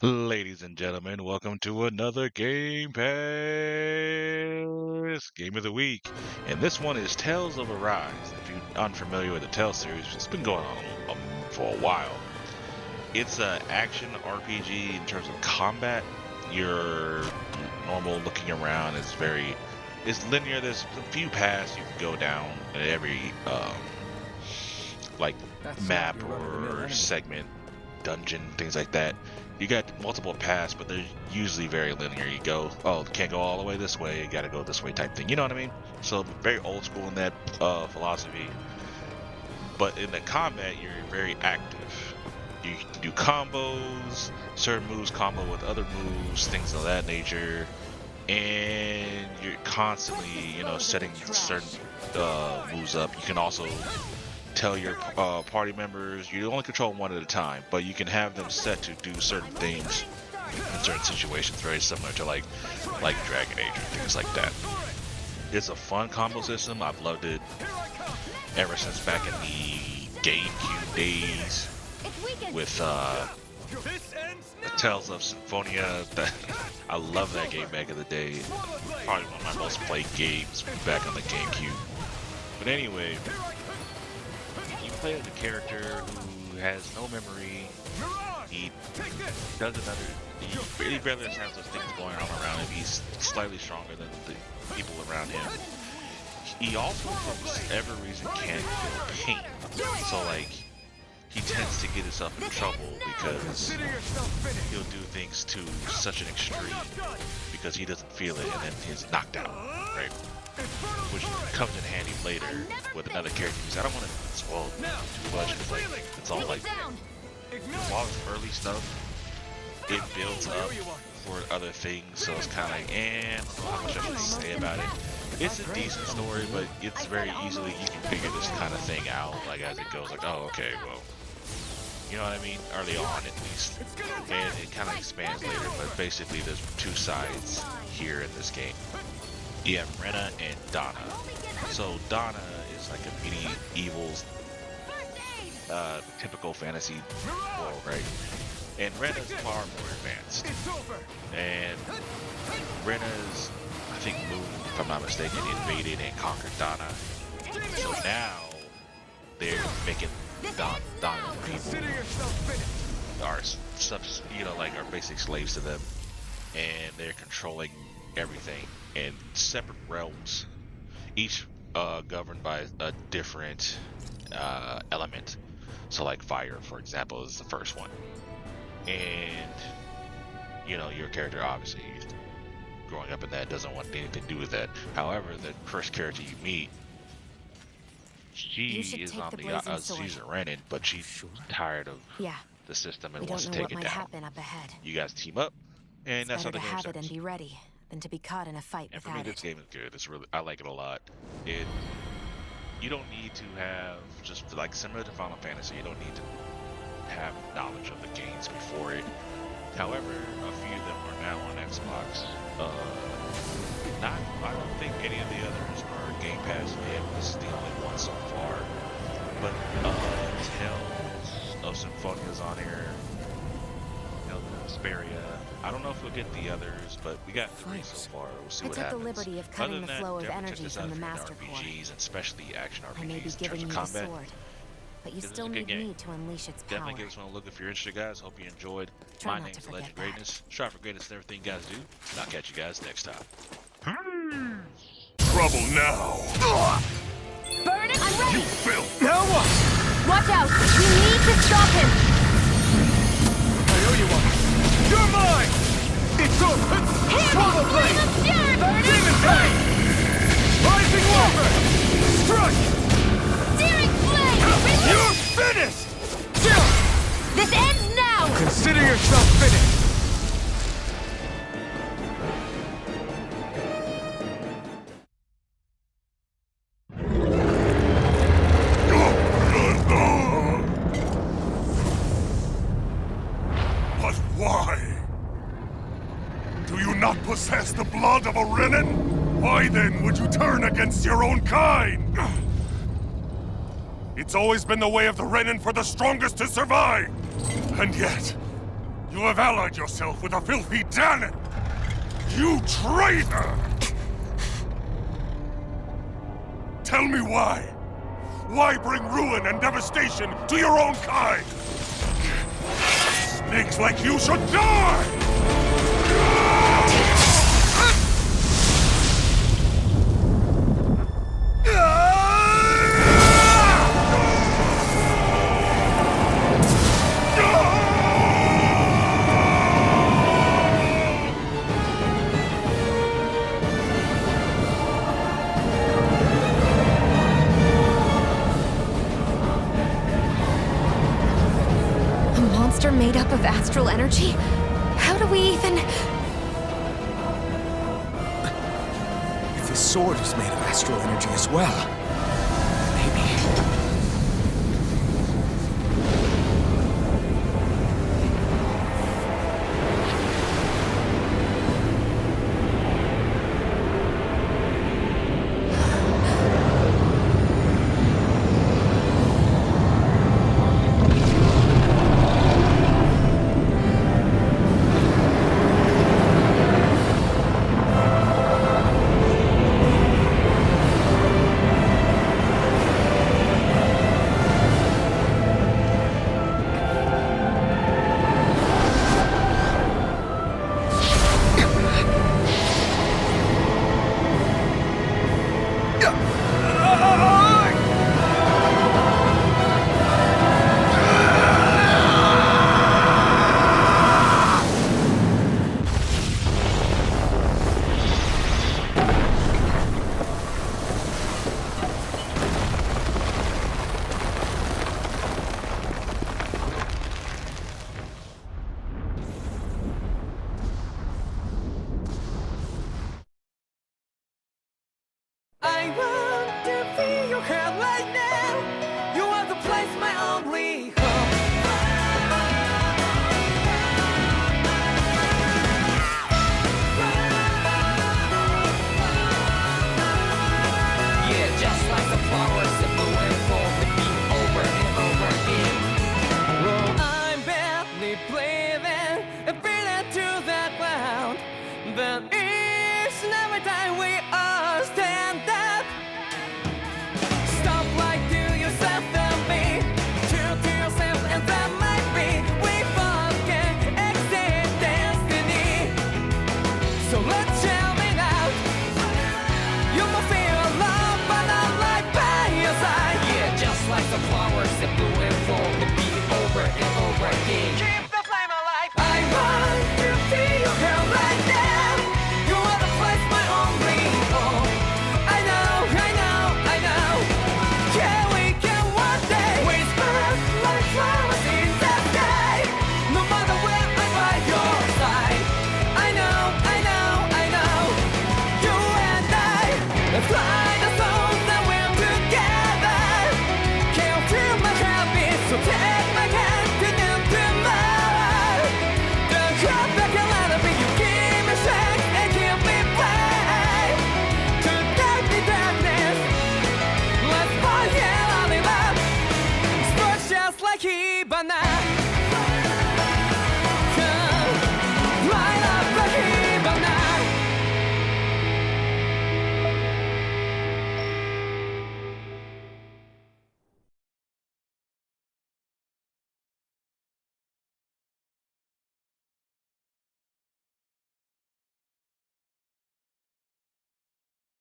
Ladies and gentlemen, welcome to another Game Pass Game of the Week. And this one is Tales of Arise. If you're unfamiliar with the Tales series, it's been going on for a while. It's an action RPG in terms of combat. You're normal looking around. It's linear. There's a few paths you can go down in every like map or segment, dungeon, things like that. You got multiple paths, but they're usually very linear. You go, oh, can't go all the way this way, you gotta go this way type thing. You know what I mean? So very old school in that philosophy. But in the combat, you're very active. You can do combos, certain moves combo with other moves, things of that nature. And you're constantly, setting certain moves up. You can also tell your party members you only control one at a time, but you can have them set to do certain things in certain situations, very similar to like Dragon Age or things like that. It's a fun combo system. I've loved it ever since back in the GameCube days with Tales of Symphonia. I love that game back in the day. Probably one of my most played games back on the GameCube. But anyway, you play as a character who has no memory. He really barely has those things going on around him. He's slightly stronger than the people around him. He also, for whatever reason, can't feel pain. So, he tends to get himself in trouble because he'll do things to such an extreme because he doesn't feel it, and then he's knocked out, right? Which comes in handy later with another character. Because I don't want to spoil too much because it's all while it's early stuff, it builds up for other things. So it's kind of I don't know how much I should say about it. It's a decent story, but it's very easily you can figure this kind of thing out as it goes. Oh, okay, well, you know what I mean? Early on, at least, and it kind of expands later. But basically, there's two sides here in this game. You have Rena and Donna. So Donna is like a medieval, typical fantasy world, right? And Rena's far more advanced. And Rena's, I think, moved, if I'm not mistaken, invaded and conquered Donna. So now they're making Donna people are are basic slaves to them, and they're controlling everything in separate realms, each governed by a different element. So fire, for example, is the first one. And your character obviously growing up in that doesn't want anything to do with that. However, the first character you meet, she is on she's a Renin, but she's tired of the system and wants to take it down. You guys team up, and that's how the game starts. And be ready than to be caught in a fight and for me, this game is good. I like it a lot. You don't need to have, just similar to Final Fantasy, you don't need to have knowledge of the games before it. However, a few of them are now on Xbox. I don't think any of the others are Game Pass yet. This is the only one so far. But Tales of Symphonia is on here. Tales of Vesperia. I don't know if we'll get the others, but we got 3 so far. We'll see what happens. The liberty of cutting the flow of energy from the Master Core. RPGs, and especially action RPGs I may be giving you a sword, but you still need me to unleash its power. Definitely give this one a look if you're interested, guys. Hope you enjoyed. My name's Legend Greatness. Strive for greatness in everything you guys do. And I'll catch you guys next time. Trouble now. Burn it! I'm ready! You filth! Now what? Watch out! We need to stop him! I owe you one. You're mine! It's over! Swallow blade! Burn Demon tank! Rising Walker! Strike! Searing flame! You're finished! This ends now! Consider yourself finished! But why? Do you not possess the blood of a Renin? Why then would you turn against your own kind? It's always been the way of the Renin for the strongest to survive! And yet, you have allied yourself with a filthy Danon! You traitor! Tell me why? Why bring ruin and devastation to your own kind? Snakes like you should die! A monster made up of astral energy? How do we even... If his sword is made of astral energy as well, maybe... I want to feel your hand right now. You are the place, my only home. Yeah, just like the flowers that bloom and fall, repeat over and over again. I'm barely breathing and feeling to the ground, but it's never time we are.